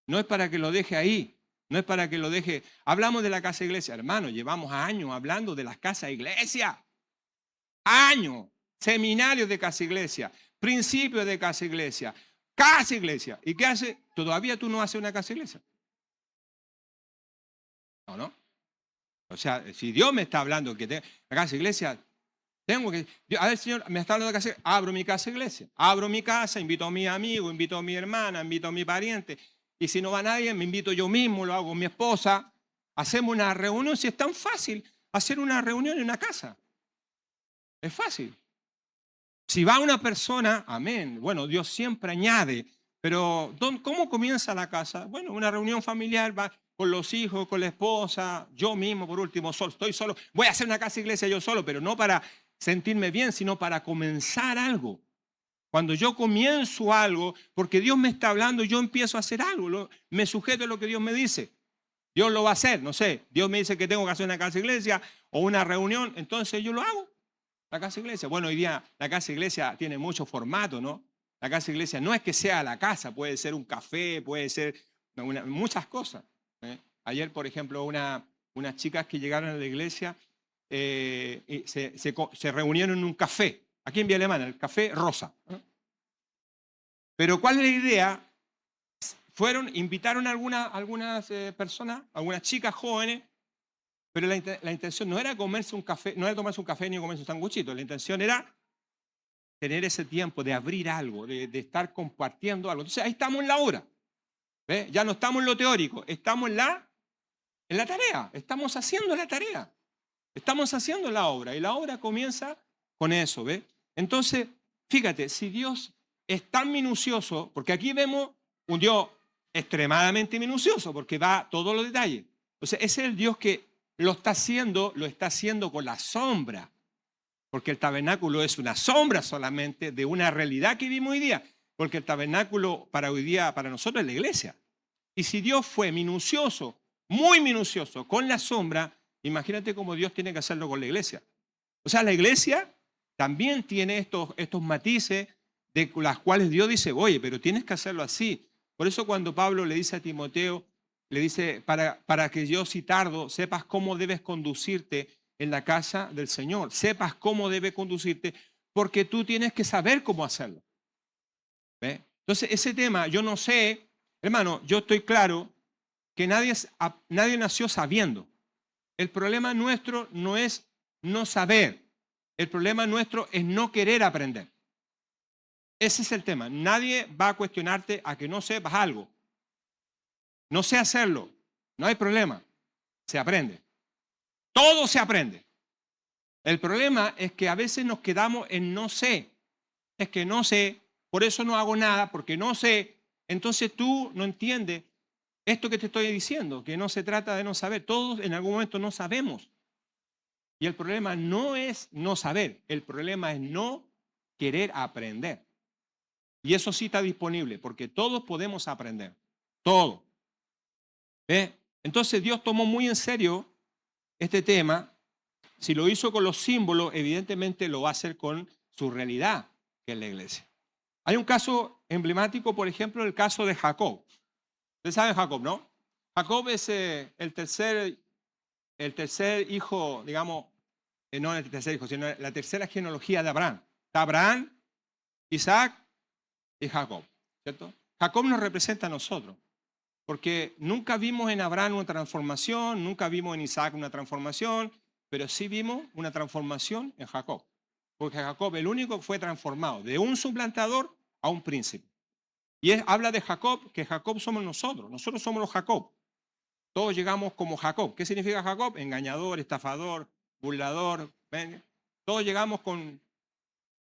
S1: No es para que lo deje ahí. No es para que lo deje. Hablamos de la casa iglesia, hermano, llevamos años hablando de las casas iglesia. Años. Seminarios de casa iglesia, principios de casa iglesia, casa iglesia. ¿Y qué hace? ¿Todavía tú no haces una casa iglesia? No. O sea, si Dios me está hablando que la casa iglesia, tengo que... A ver, Señor, me está hablando de casa iglesia, abro mi casa iglesia. Abro mi casa, invito a mi amigo, invito a mi hermana, invito a mi pariente. Y si no va nadie, me invito yo mismo, lo hago con mi esposa. Hacemos una reunión. Si es tan fácil hacer una reunión en una casa. Es fácil. Si va una persona, amén, bueno, Dios siempre añade, pero ¿cómo comienza la casa? Bueno, una reunión familiar, va con los hijos, con la esposa, yo mismo por último, estoy solo, voy a hacer una casa iglesia yo solo, pero no para sentirme bien, sino para comenzar algo. Cuando yo comienzo algo, porque Dios me está hablando, yo empiezo a hacer algo, me sujeto a lo que Dios me dice. Dios lo va a hacer, no sé, Dios me dice que tengo que hacer una casa iglesia o una reunión, entonces yo lo hago. La casa iglesia. Bueno, hoy día la casa iglesia tiene mucho formato, ¿no? La casa iglesia no es que sea la casa, puede ser un café, puede ser muchas cosas. Ayer, por ejemplo, unas chicas que llegaron a la iglesia se reunieron en un café, aquí en Vía Alemana, el Café Rosa. Pero ¿cuál es la idea? Invitaron a algunas personas, algunas chicas jóvenes, pero la intención no era comerse un café, no era tomarse un café ni comerse un sanguchito. La intención era tener ese tiempo de abrir algo, de estar compartiendo algo. Entonces ahí estamos en la obra. ¿Ve? Ya no estamos en lo teórico, estamos en la tarea. Estamos haciendo la tarea. Estamos haciendo la obra. Y la obra comienza con eso. ¿Ve? Entonces, fíjate, si Dios es tan minucioso, porque aquí vemos un Dios extremadamente minucioso, porque va a todos los detalles. Entonces, ese es el Dios que lo está haciendo con la sombra, porque el tabernáculo es una sombra solamente de una realidad que vivimos hoy día, porque el tabernáculo para hoy día, para nosotros es la iglesia. Y si Dios fue minucioso, muy minucioso con la sombra, imagínate cómo Dios tiene que hacerlo con la iglesia. O sea, la iglesia también tiene estos matices de las cuales Dios dice, oye, pero tienes que hacerlo así. Por eso cuando Pablo le dice a Timoteo, le dice, para que yo si tardo, sepas cómo debes conducirte en la casa del Señor. Sepas cómo debes conducirte, porque tú tienes que saber cómo hacerlo. ¿Ve? Entonces, ese tema, yo no sé, hermano, yo estoy claro que nadie nació sabiendo. El problema nuestro no es no saber. El problema nuestro es no querer aprender. Ese es el tema. Nadie va a cuestionarte a que no sepas algo. No sé hacerlo, no hay problema, se aprende. Todo se aprende. El problema es que a veces nos quedamos en no sé. Es que no sé, por eso no hago nada, porque no sé. Entonces tú no entiendes esto que te estoy diciendo, que no se trata de no saber. Todos en algún momento no sabemos. Y el problema no es no saber, el problema es no querer aprender. Y eso sí está disponible, porque todos podemos aprender. Todo. Entonces Dios tomó muy en serio este tema. Si lo hizo con los símbolos, evidentemente lo va a hacer con su realidad, que es la iglesia. Hay un caso emblemático, por ejemplo, el caso de Jacob. Ustedes saben Jacob, ¿no? Jacob es el tercer hijo, digamos, no el tercer hijo, sino la tercera genealogía de Abraham. Está Abraham, Isaac y Jacob, ¿cierto? Jacob nos representa a nosotros, porque nunca vimos en Abraham una transformación, nunca vimos en Isaac una transformación, pero sí vimos una transformación en Jacob. Porque Jacob, el único, fue transformado de un suplantador a un príncipe. Y habla de Jacob, que Jacob somos nosotros somos los Jacob. Todos llegamos como Jacob. ¿Qué significa Jacob? Engañador, estafador, burlador. ¿Ven? Todos llegamos con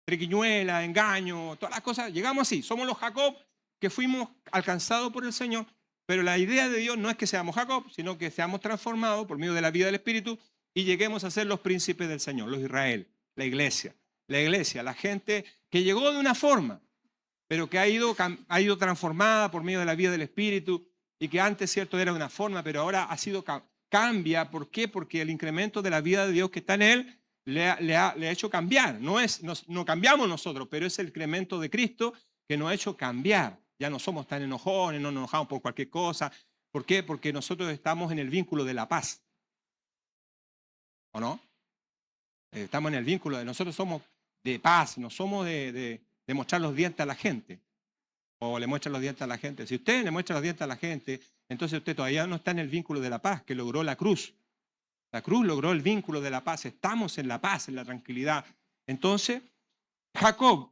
S1: triquiñuela, engaño, todas las cosas. Llegamos así. Somos los Jacob que fuimos alcanzados por el Señor. Pero la idea de Dios no es que seamos Jacob, sino que seamos transformados por medio de la vida del Espíritu y lleguemos a ser los príncipes del Señor, los Israel, la iglesia. La iglesia, la gente que llegó de una forma, pero que ha ido transformada por medio de la vida del Espíritu y que antes, cierto, era de una forma, pero ahora ha sido cambia. ¿Por qué? Porque el incremento de la vida de Dios que está en él le ha hecho cambiar. No cambiamos nosotros, pero es el incremento de Cristo que nos ha hecho cambiar. Ya no somos tan enojones, no nos enojamos por cualquier cosa. ¿Por qué? Porque nosotros estamos en el vínculo de la paz. ¿O no? Estamos en el vínculo de nosotros somos de paz, no somos de mostrar los dientes a la gente. O le muestran los dientes a la gente. Si usted le muestra los dientes a la gente, entonces usted todavía no está en el vínculo de la paz que logró la cruz. La cruz logró el vínculo de la paz. Estamos en la paz, en la tranquilidad. Entonces, Jacob,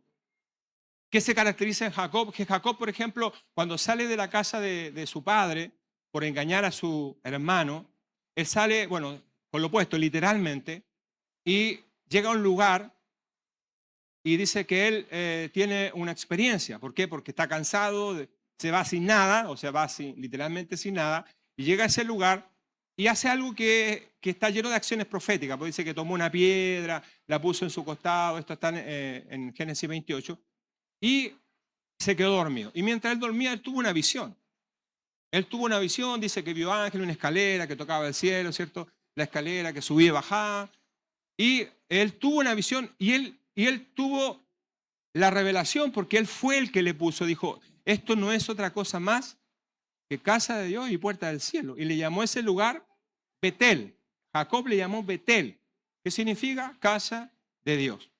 S1: ¿qué se caracteriza en Jacob? Que Jacob, por ejemplo, cuando sale de la casa de su padre por engañar a su hermano, él sale, bueno, con lo opuesto, literalmente, y llega a un lugar y dice que él tiene una experiencia. ¿Por qué? Porque está cansado, se va sin nada, o sea, va literalmente sin nada, y llega a ese lugar y hace algo que está lleno de acciones proféticas. Pues dice que tomó una piedra, la puso en su costado, esto está en Génesis 28, y se quedó dormido. Y mientras él dormía, él tuvo una visión. Él tuvo una visión, dice que vio ángeles, una escalera que tocaba el cielo, ¿cierto? La escalera que subía y bajaba. Y él tuvo una visión y él tuvo la revelación porque él fue el que le puso. Dijo, esto no es otra cosa más que casa de Dios y puerta del cielo. Y le llamó ese lugar Betel. Jacob le llamó Betel, que significa casa de Dios.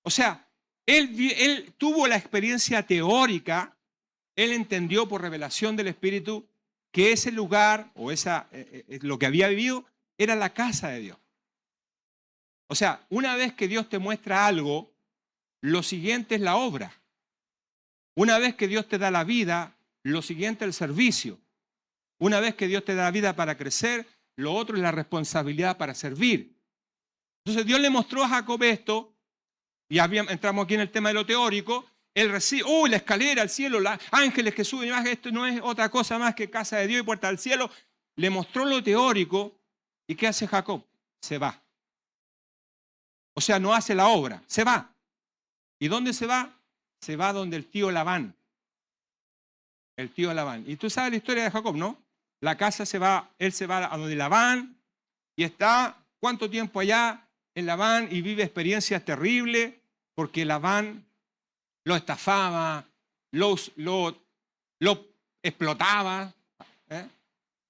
S1: O sea, él tuvo la experiencia teórica, él entendió por revelación del Espíritu que ese lugar o lo que había vivido era la casa de Dios. O sea, una vez que Dios te muestra algo, lo siguiente es la obra. Una vez que Dios te da la vida, lo siguiente es el servicio. Una vez que Dios te da la vida para crecer, lo otro es la responsabilidad para servir. Entonces Dios le mostró a Jacob esto, y entramos aquí en el tema de lo teórico. Él recibe, la escalera, el cielo, los ángeles que suben y bajan, esto no es otra cosa más que casa de Dios y puerta del cielo. Le mostró lo teórico, ¿y qué hace Jacob? Se va. O sea, no hace la obra, se va. ¿Y dónde se va? Se va donde el tío Labán. El tío Labán. Y tú sabes la historia de Jacob, ¿no? La casa él se va a donde Labán y está, ¿cuánto tiempo allá en Labán? Y vive experiencias terribles porque Labán lo estafaba, lo explotaba.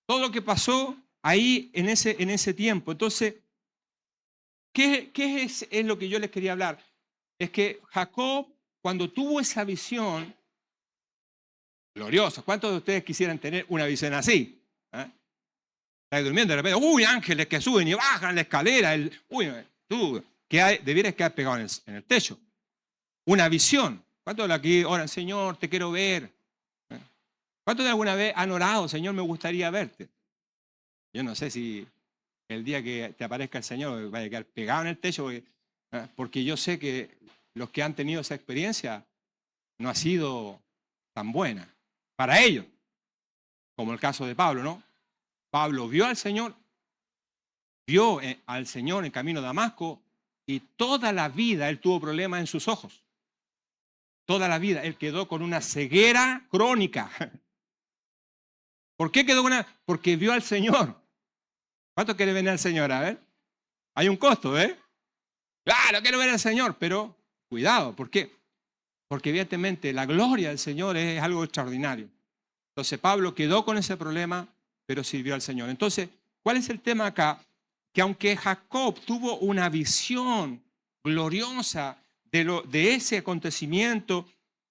S1: Todo lo que pasó ahí en ese tiempo. Entonces, ¿qué es lo que yo les quería hablar? Es que Jacob, cuando tuvo esa visión gloriosa, ¿cuántos de ustedes quisieran tener una visión así? Estás durmiendo de repente, ángeles que suben y bajan la escalera, tú debieras quedar pegado en el techo. Una visión. ¿Cuántos de aquí oran, Señor, te quiero ver? ¿Cuántos de alguna vez han orado, Señor, me gustaría verte? Yo no sé si El día que te aparezca el Señor, vaya a quedar pegado en el techo, porque yo sé que los que han tenido esa experiencia no ha sido tan buena para ellos, como el caso de Pablo, ¿no? Pablo vio al Señor, vio al Señor en camino a Damasco y toda la vida él tuvo problemas en sus ojos. Toda la vida él quedó con una ceguera crónica. ¿Por qué quedó con una? Porque vio al Señor. ¿Cuánto quiere ver al Señor? A ver. Hay un costo, ¿eh? Claro, quiero ver al Señor, pero cuidado. ¿Por qué? Porque evidentemente la gloria del Señor es algo extraordinario. Entonces Pablo quedó con ese problema, pero sirvió al Señor. Entonces, ¿cuál es el tema acá? Que aunque Jacob tuvo una visión gloriosa de ese acontecimiento,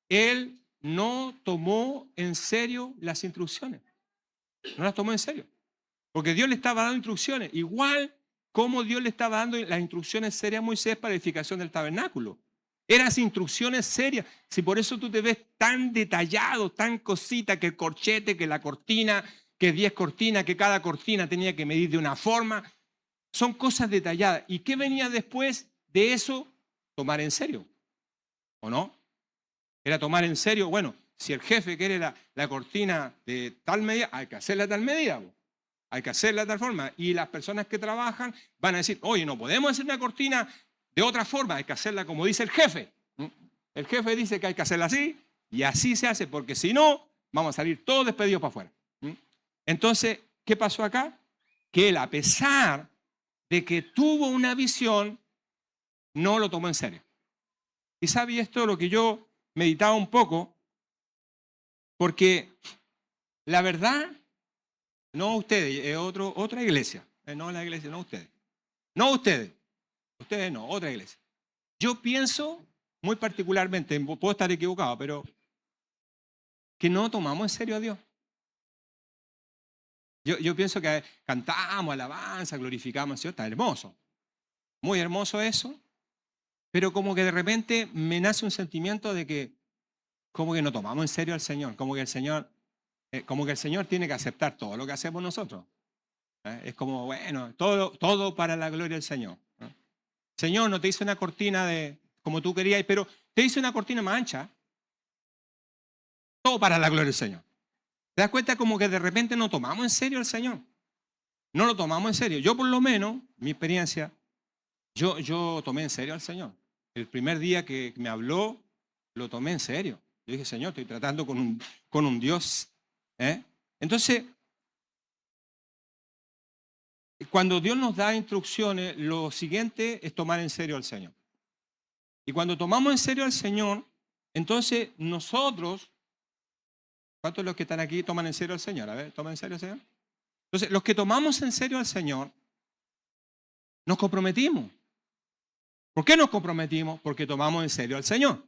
S1: él no tomó en serio las instrucciones. No las tomó en serio. Porque Dios le estaba dando instrucciones. Igual como Dios le estaba dando las instrucciones serias a Moisés para la edificación del tabernáculo. Eran instrucciones serias. Si por eso tú te ves tan detallado, tan cosita, que el corchete, que la cortina, que 10 cortinas, que cada cortina tenía que medir de una forma. Son cosas detalladas. ¿Y qué venía después de eso? Tomar en serio. ¿O no? Era tomar en serio, bueno, si el jefe quiere la cortina de tal medida, hay que hacerla de tal medida. Hay que hacerla de tal forma. Y las personas que trabajan van a decir, oye, no podemos hacer una cortina de otra forma, hay que hacerla como dice el jefe. El jefe dice que hay que hacerla así y así se hace, porque si no, vamos a salir todos despedidos para afuera. Entonces, ¿qué pasó acá? Que él, a pesar de que tuvo una visión, no lo tomó en serio. Y sabe esto lo que yo meditaba un poco, porque la verdad, no ustedes, es otra iglesia, no la iglesia, no ustedes. No ustedes no, otra iglesia. Yo pienso, muy particularmente, puedo estar equivocado, pero que no tomamos en serio a Dios. Yo pienso que cantamos, alabanza, glorificamos al Señor, está hermoso. Muy hermoso eso, pero como que de repente me nace un sentimiento de que como que no tomamos en serio al Señor, como que el Señor tiene que aceptar todo lo que hacemos nosotros. Es como, bueno, todo para la gloria del Señor. Señor, no te hice una cortina de como tú querías, pero te hice una cortina más ancha. Todo para la gloria del Señor. ¿Te das cuenta como que de repente no tomamos en serio al Señor? No lo tomamos en serio. Yo por lo menos, mi experiencia, yo tomé en serio al Señor. El primer día que me habló, lo tomé en serio. Yo dije, Señor, estoy tratando con un Dios. Entonces, cuando Dios nos da instrucciones, lo siguiente es tomar en serio al Señor. Y cuando tomamos en serio al Señor, entonces nosotros, ¿cuántos de los que están aquí toman en serio al Señor? A ver, ¿toman en serio al Señor? Entonces, los que tomamos en serio al Señor, nos comprometimos. ¿Por qué nos comprometimos? Porque tomamos en serio al Señor.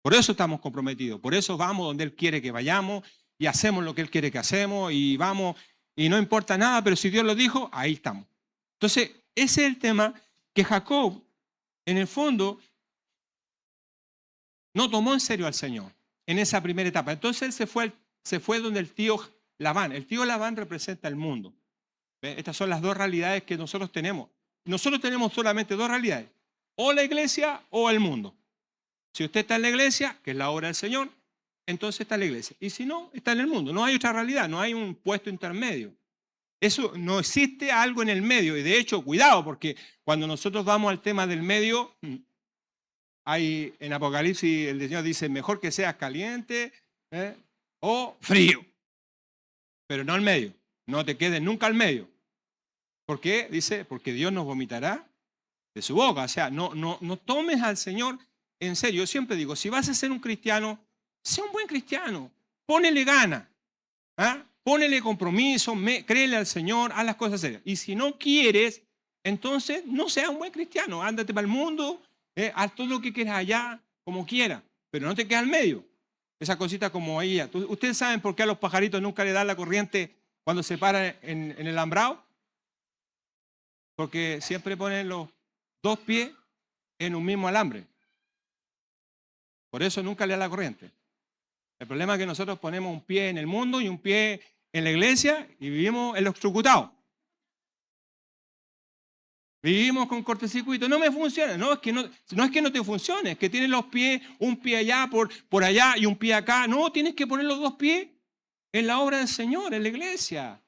S1: Por eso estamos comprometidos. Por eso vamos donde Él quiere que vayamos y hacemos lo que Él quiere que hacemos y vamos y no importa nada, pero si Dios lo dijo, ahí estamos. Entonces, ese es el tema que Jacob, en el fondo, no tomó en serio al Señor en esa primera etapa. Entonces él se fue donde el tío Labán. El tío Labán representa el mundo. ¿Ve? Estas son las dos realidades que nosotros tenemos. Nosotros tenemos solamente dos realidades, o la iglesia o el mundo. Si usted está en la iglesia, que es la obra del Señor, entonces está en la iglesia. Y si no, está en el mundo. No hay otra realidad, no hay un puesto intermedio. Eso no existe algo en el medio. Y de hecho, cuidado, porque cuando nosotros vamos al tema del medio, hay en Apocalipsis el Señor dice, mejor que seas caliente o frío, pero no al medio. No te quedes nunca al medio. ¿Por qué? Dice, porque Dios nos vomitará de su boca. O sea, no tomes al Señor en serio. Yo siempre digo, si vas a ser un cristiano, sé un buen cristiano. Pónele gana. Pónele compromiso, créele al Señor, haz las cosas serias. Y si no quieres, entonces no seas un buen cristiano. Ándate para el mundo, haz todo lo que quieras allá, como quieras, pero no te quedes al medio. Esa cosita como ella. ¿Ustedes saben por qué a los pajaritos nunca le dan la corriente cuando se paran en el alambrado? Porque siempre ponen los dos pies en un mismo alambre. Por eso nunca le da la corriente. El problema es que nosotros ponemos un pie en el mundo y un pie en la iglesia y vivimos electrocutados. Vivimos con cortocircuito, no me funciona. No, es que no te funcione, es que tienes los pies, un pie allá, por allá y un pie acá. No, tienes que poner los dos pies en la obra del Señor, en la iglesia.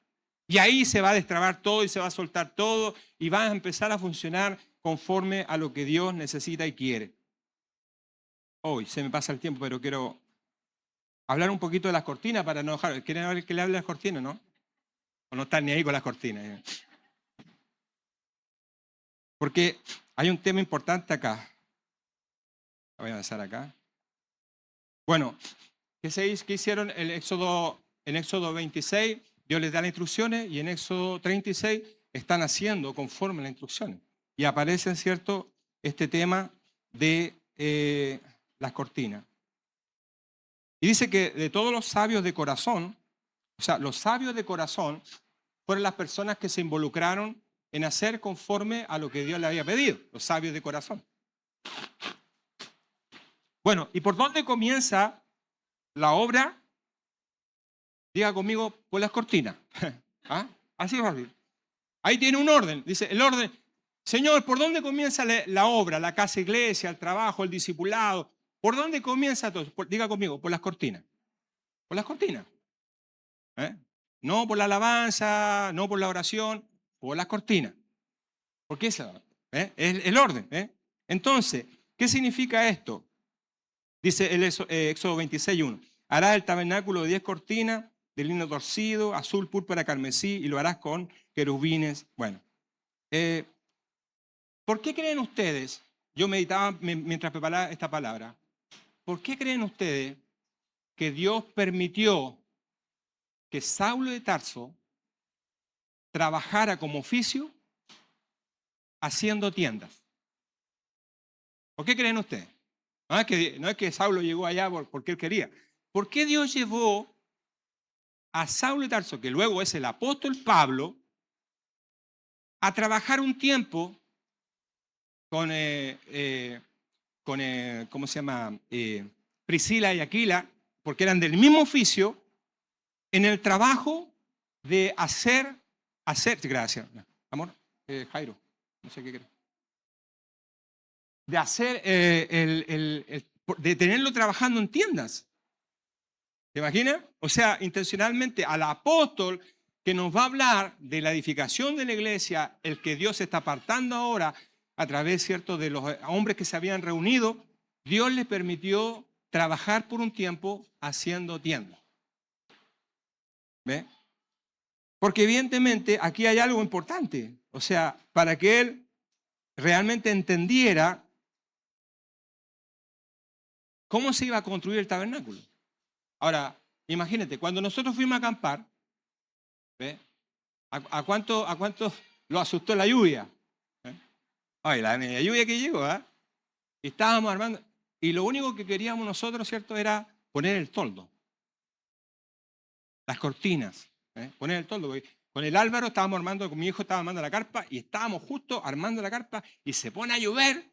S1: Y ahí se va a destrabar todo y se va a soltar todo y va a empezar a funcionar conforme a lo que Dios necesita y quiere. Hoy se me pasa el tiempo, pero quiero hablar un poquito de las cortinas para no dejar. ¿Quieren que le hable de las cortinas, no? ¿O no están ni ahí con las cortinas? Porque hay un tema importante acá. Voy a avanzar acá. Bueno, ¿qué hicieron en Éxodo 26? Dios les da las instrucciones y en Éxodo 36 están haciendo conforme a las instrucciones. Y aparece, ¿cierto?, este tema de las cortinas. Y dice que de todos los sabios de corazón, o sea, los sabios de corazón fueron las personas que se involucraron en hacer conforme a lo que Dios le había pedido, los sabios de corazón. Bueno, ¿y por dónde comienza la obra? Diga conmigo, por las cortinas. ¿Ah? Así es fácil. Ahí tiene un orden. Dice, el orden. Señor, ¿por dónde comienza la obra? La casa iglesia, el trabajo, el discipulado. ¿Por dónde comienza todo? Diga conmigo, por las cortinas. Por las cortinas. No por la alabanza, no por la oración, por las cortinas. Porque esa es el orden. Entonces, ¿qué significa esto? Dice el Éxodo 26:1. Harás el tabernáculo de 10 cortinas de lino torcido, azul, púrpura, carmesí, y lo harás con querubines. Bueno, ¿por qué creen ustedes? Yo meditaba mientras preparaba esta palabra. ¿Por qué creen ustedes que Dios permitió que Saulo de Tarso trabajara como oficio haciendo tiendas? ¿Por qué creen ustedes? No es que Saulo llegó allá porque él quería. ¿Por qué Dios llevó a Saulo de Tarso, que luego es el apóstol Pablo, a trabajar un tiempo con, ¿cómo se llama? Priscila y Aquila, porque eran del mismo oficio, en el trabajo de hacer, gracias, amor, Jairo, no sé qué crees. De hacer, de tenerlo trabajando en tiendas. ¿Te imaginas? O sea, intencionalmente al apóstol que nos va a hablar de la edificación de la iglesia, el que Dios está apartando ahora a través, ¿cierto?, de los hombres que se habían reunido, Dios les permitió trabajar por un tiempo haciendo tiendas. ¿Ve? Porque evidentemente aquí hay algo importante. O sea, para que él realmente entendiera cómo se iba a construir el tabernáculo. Ahora, imagínate, cuando nosotros fuimos a acampar, ¿ve? ¿A cuánto lo asustó la lluvia? Ay, la media lluvia que llegó, ¿eh? Y estábamos armando, y lo único que queríamos nosotros, ¿cierto?, era poner el toldo, las cortinas, poner el toldo. Con el Álvaro estábamos armando, con mi hijo estaba armando la carpa, y estábamos justo armando la carpa, y se pone a llover,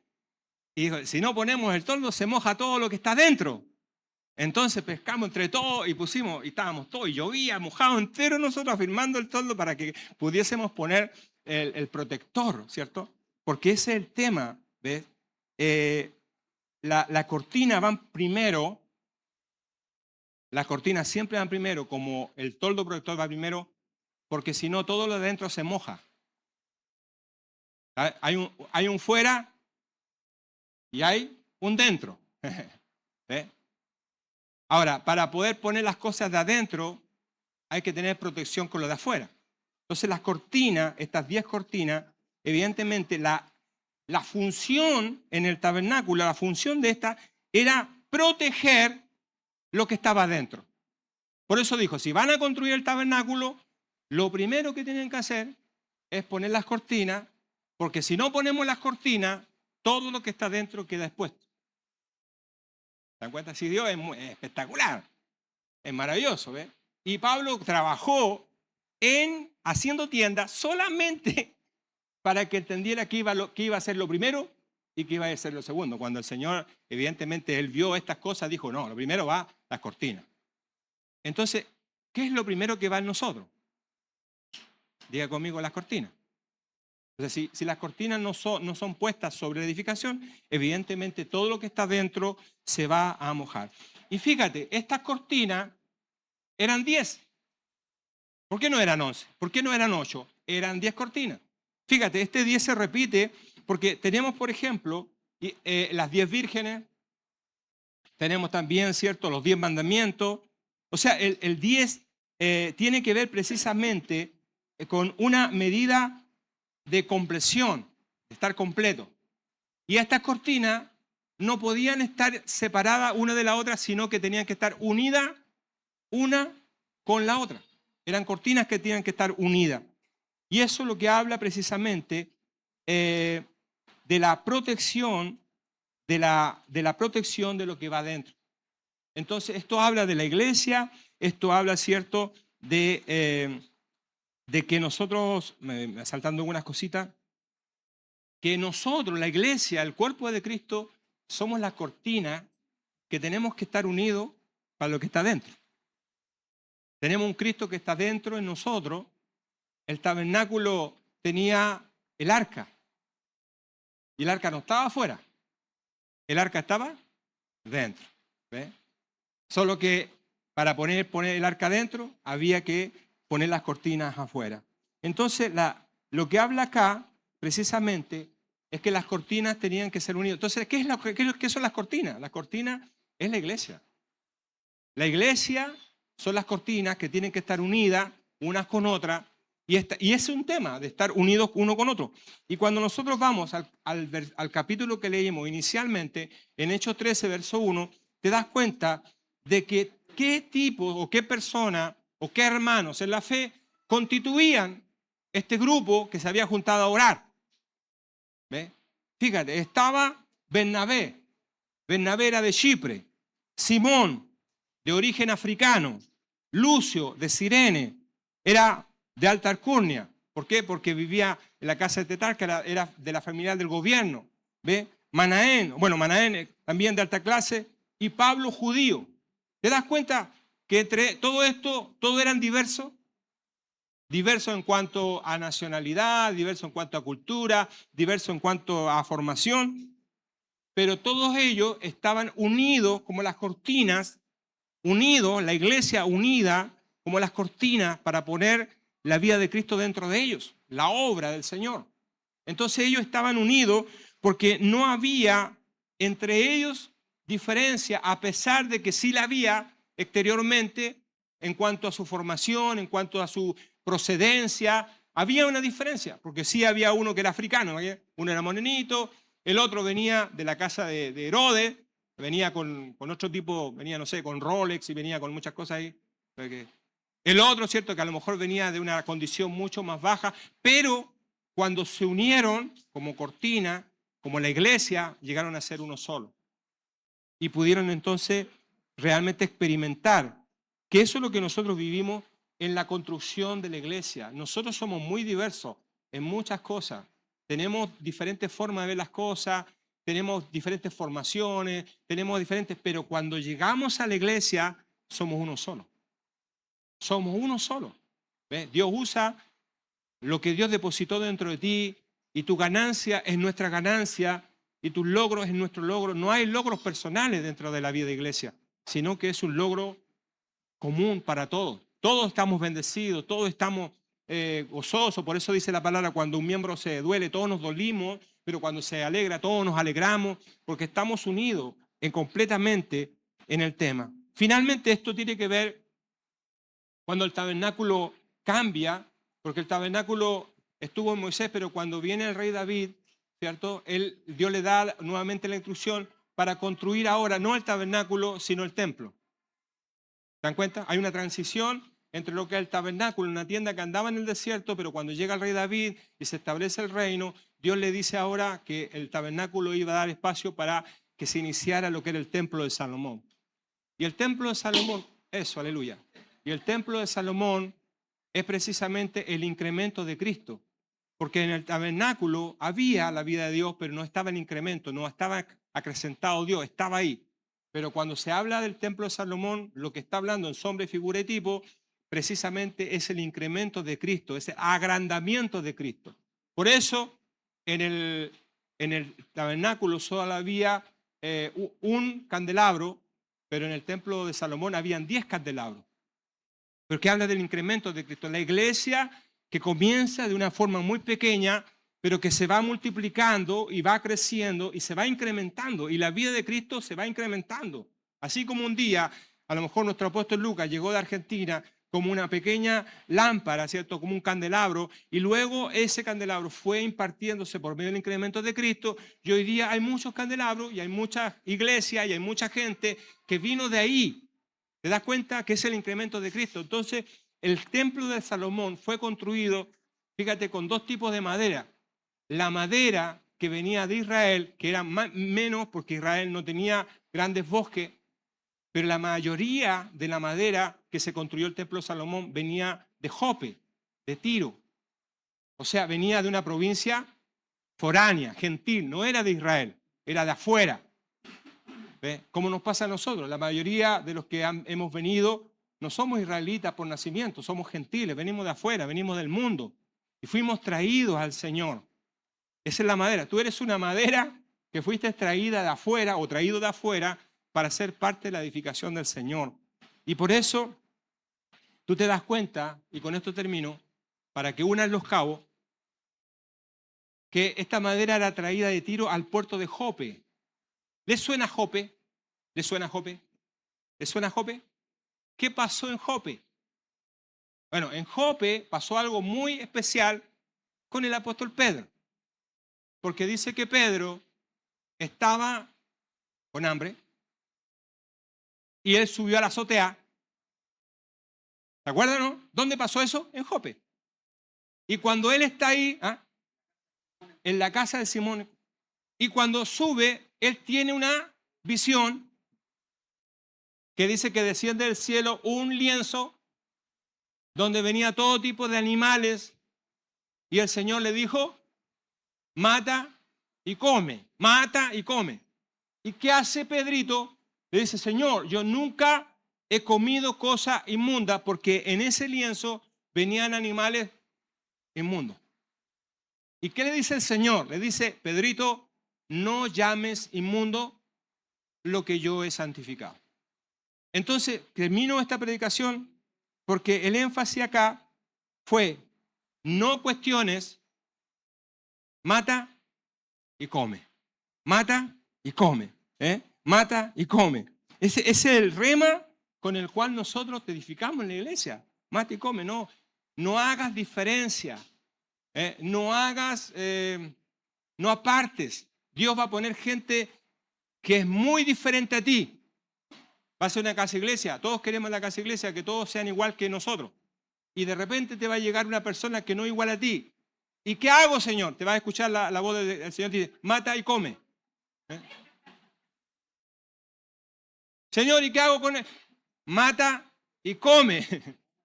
S1: y dijo, si no ponemos el toldo, se moja todo lo que está dentro. Entonces pescamos entre todos y pusimos, y estábamos todos, y llovía, mojado entero nosotros afirmando el toldo para que pudiésemos poner el protector, ¿cierto? Porque ese es el tema, ¿ves? La cortina van primero, las cortinas siempre van primero, como el toldo protector va primero, porque si no todo lo de dentro se moja. Hay un fuera y hay un dentro. ¿Ves? Ahora, para poder poner las cosas de adentro, hay que tener protección con lo de afuera. Entonces las cortinas, estas 10 cortinas, evidentemente la función en el tabernáculo, la función de esta era proteger lo que estaba adentro. Por eso dijo, si van a construir el tabernáculo, lo primero que tienen que hacer es poner las cortinas, porque si no ponemos las cortinas, todo lo que está dentro queda expuesto. ¿Se dan cuenta? Si Dios es espectacular, es maravilloso, ¿ves? Y Pablo trabajó haciendo tiendas solamente para que entendiera que iba a ser lo primero y que iba a ser lo segundo. Cuando el Señor, evidentemente, Él vio estas cosas, dijo, no, lo primero va las cortinas. Entonces, ¿qué es lo primero que va en nosotros? Diga conmigo las cortinas. O sea, si las cortinas no son puestas sobre la edificación, evidentemente todo lo que está dentro se va a mojar. Y fíjate, estas cortinas eran 10. ¿Por qué no eran 11? ¿Por qué no eran 8? Eran 10 cortinas. Fíjate, este 10 se repite porque tenemos, por ejemplo, las 10 vírgenes, tenemos también, ¿cierto?, los 10 mandamientos. O sea, el 10 tiene que ver precisamente con una medida de compleción, de estar completo. Y estas cortinas no podían estar separadas una de la otra, sino que tenían que estar unidas una con la otra. Eran cortinas que tenían que estar unidas. Y eso es lo que habla precisamente de la protección, de la protección de lo que va adentro. Entonces, esto habla de la iglesia, esto habla, ¿cierto?, de que nosotros, saltando algunas cositas, que nosotros, la iglesia, el cuerpo de Cristo, somos la cortina que tenemos que estar unidos para lo que está dentro. Tenemos un Cristo que está dentro en nosotros. El tabernáculo tenía el arca. Y el arca no estaba afuera. El arca estaba dentro. ¿Ve? Solo que para poner el arca dentro había que poner las cortinas afuera. Entonces, lo que habla acá, precisamente, es que las cortinas tenían que ser unidas. Entonces, ¿qué son las cortinas? Las cortinas es la iglesia. La iglesia son las cortinas que tienen que estar unidas unas con otras. Y es un tema de estar unidos uno con otro. Y cuando nosotros vamos al capítulo que leímos inicialmente, en Hechos 13, verso 1, te das cuenta de que qué tipo o qué persona o qué hermanos en la fe constituían este grupo que se había juntado a orar. ¿Ve? Fíjate, estaba Bernabé. Bernabé era de Chipre. Simón, de origen africano. Lucio, de Cirene, era de alta alcurnia. ¿Por qué? Porque vivía en la casa de Tetarca, era de la familia del gobierno. ¿Ve? Manaén también de alta clase, y Pablo, judío. ¿Te das cuenta que entre todo esto, todos eran diversos? Diversos en cuanto a nacionalidad, diversos en cuanto a cultura, diversos en cuanto a formación, pero todos ellos estaban unidos como las cortinas, unidos, la iglesia unida como las cortinas para poner la vida de Cristo dentro de ellos, la obra del Señor. Entonces ellos estaban unidos porque no había entre ellos diferencia, a pesar de que sí la había exteriormente en cuanto a su formación, en cuanto a su procedencia. Había una diferencia, porque sí había uno que era africano, uno era morenito, el otro venía de la casa de Herodes, venía con otro tipo, venía, no sé, con Rolex y venía con muchas cosas ahí. El otro, cierto, que a lo mejor venía de una condición mucho más baja, pero cuando se unieron como cortina, como la iglesia, llegaron a ser uno solo. Y pudieron entonces realmente experimentar que eso es lo que nosotros vivimos en la construcción de la iglesia. Nosotros somos muy diversos en muchas cosas. Tenemos diferentes formas de ver las cosas, tenemos diferentes formaciones, pero cuando llegamos a la iglesia somos uno solo. Somos uno solo. ¿Ves? Dios usa lo que Dios depositó dentro de ti y tu ganancia es nuestra ganancia y tus logros es nuestro logro. No hay logros personales dentro de la vida de iglesia, sino que es un logro común para todos. Todos estamos bendecidos, todos estamos gozosos. Por eso dice la palabra, cuando un miembro se duele, todos nos dolimos, pero cuando se alegra, todos nos alegramos, porque estamos unidos completamente en el tema. Finalmente, esto tiene que ver cuando el tabernáculo cambia, porque el tabernáculo estuvo en Moisés, pero cuando viene el rey David, ¿cierto? Dios le da nuevamente la instrucción para construir ahora no el tabernáculo, sino el templo. ¿Se dan cuenta? Hay una transición entre lo que es el tabernáculo, una tienda que andaba en el desierto, pero cuando llega el rey David y se establece el reino, Dios le dice ahora que el tabernáculo iba a dar espacio para que se iniciara lo que era el templo de Salomón. Y el templo de Salomón, eso, aleluya. Y el templo de Salomón es precisamente el incremento de Cristo, porque en el tabernáculo había la vida de Dios, pero no estaba el incremento, no estaba acrecentado Dios, estaba ahí. Pero cuando se habla del templo de Salomón, lo que está hablando en sombra, figura y tipo, precisamente es el incremento de Cristo, es el agrandamiento de Cristo. Por eso en el tabernáculo solo había un candelabro, pero en el templo de Salomón habían 10 candelabros. Porque habla del incremento de Cristo. La iglesia que comienza de una forma muy pequeña, pero que se va multiplicando y va creciendo y se va incrementando. Y la vida de Cristo se va incrementando. Así como un día, a lo mejor nuestro apóstol Lucas llegó de Argentina como una pequeña lámpara, ¿cierto? Como un candelabro, y luego ese candelabro fue impartiéndose por medio del incremento de Cristo, y hoy día hay muchos candelabros, y hay muchas iglesias, y hay mucha gente que vino de ahí. ¿Te das cuenta que es el incremento de Cristo? Entonces, el templo de Salomón fue construido, fíjate, con 2 tipos de madera. La madera que venía de Israel, que era menos porque Israel no tenía grandes bosques, pero la mayoría de la madera que se construyó el templo de Salomón venía de Jope, de Tiro. O sea, venía de una provincia foránea, gentil, no era de Israel, era de afuera. ¿Ve? Como nos pasa a nosotros, la mayoría de los que hemos venido no somos israelitas por nacimiento, somos gentiles, venimos de afuera, venimos del mundo y fuimos traídos al Señor. Esa es la madera. Tú eres una madera que fuiste traída de afuera o traído de afuera para ser parte de la edificación del Señor. Y por eso tú te das cuenta, y con esto termino, para que unas los cabos, que esta madera era traída de Tiro al puerto de Jope. ¿Les suena Jope? ¿Les suena Jope? ¿Les suena Jope? ¿Qué pasó en Jope? Bueno, en Jope pasó algo muy especial con el apóstol Pedro. Porque dice que Pedro estaba con hambre y él subió a la azotea. ¿Se acuerdan, no? ¿Dónde pasó eso? En Jope. Y cuando él está ahí, en la casa de Simón, y cuando sube, él tiene una visión que dice que desciende del cielo un lienzo donde venía todo tipo de animales y el Señor le dijo, mata y come, mata y come. ¿Y qué hace Pedrito? Le dice, Señor, yo nunca he comido cosa inmunda porque en ese lienzo venían animales inmundos. ¿Y qué le dice el Señor? Le dice, Pedrito, no llames inmundo lo que yo he santificado. Entonces, termino esta predicación porque el énfasis acá fue, no cuestiones, mata y come. Mata y come. Mata y come. Ese es el rema con el cual nosotros te edificamos en la iglesia. Mata y come. No hagas diferencia. No hagas, no apartes. Dios va a poner gente que es muy diferente a ti. Va a ser una casa iglesia. Todos queremos la casa iglesia, que todos sean igual que nosotros. Y de repente te va a llegar una persona que no es igual a ti. ¿Y qué hago, Señor? Te va a escuchar la voz del Señor y dice, mata y come. Señor, ¿y qué hago con él? Mata y come.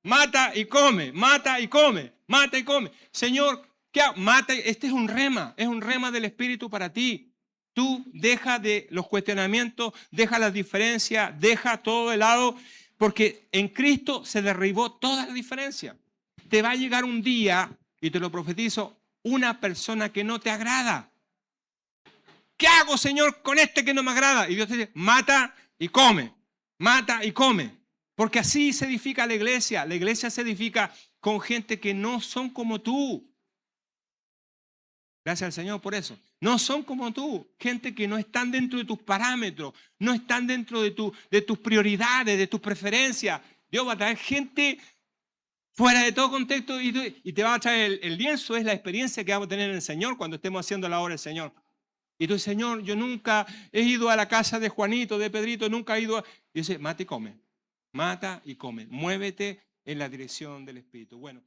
S1: Mata y come. Mata y come. Mata y come. Señor, ¿qué hago? Mata. Este es un rema del Espíritu para ti. Tú deja de los cuestionamientos, deja las diferencias, deja todo de lado, porque en Cristo se derribó toda la diferencia. Te va a llegar un día, y te lo profetizo, una persona que no te agrada. ¿Qué hago, Señor, con este que no me agrada? Y Dios te dice, mata y come, mata y come. Porque así se edifica la iglesia. La iglesia se edifica con gente que no son como tú. Gracias al Señor por eso. No son como tú, gente que no están dentro de tus parámetros, no están dentro de tus prioridades, de tus preferencias. Dios va a traer gente fuera de todo contexto y te va a traer el lienzo, es la experiencia que vamos a tener en el Señor cuando estemos haciendo la obra del Señor. Y tú, Señor, yo nunca he ido a la casa de Juanito, de Pedrito, nunca he ido a... Y dice, mata y come, muévete en la dirección del Espíritu. Bueno.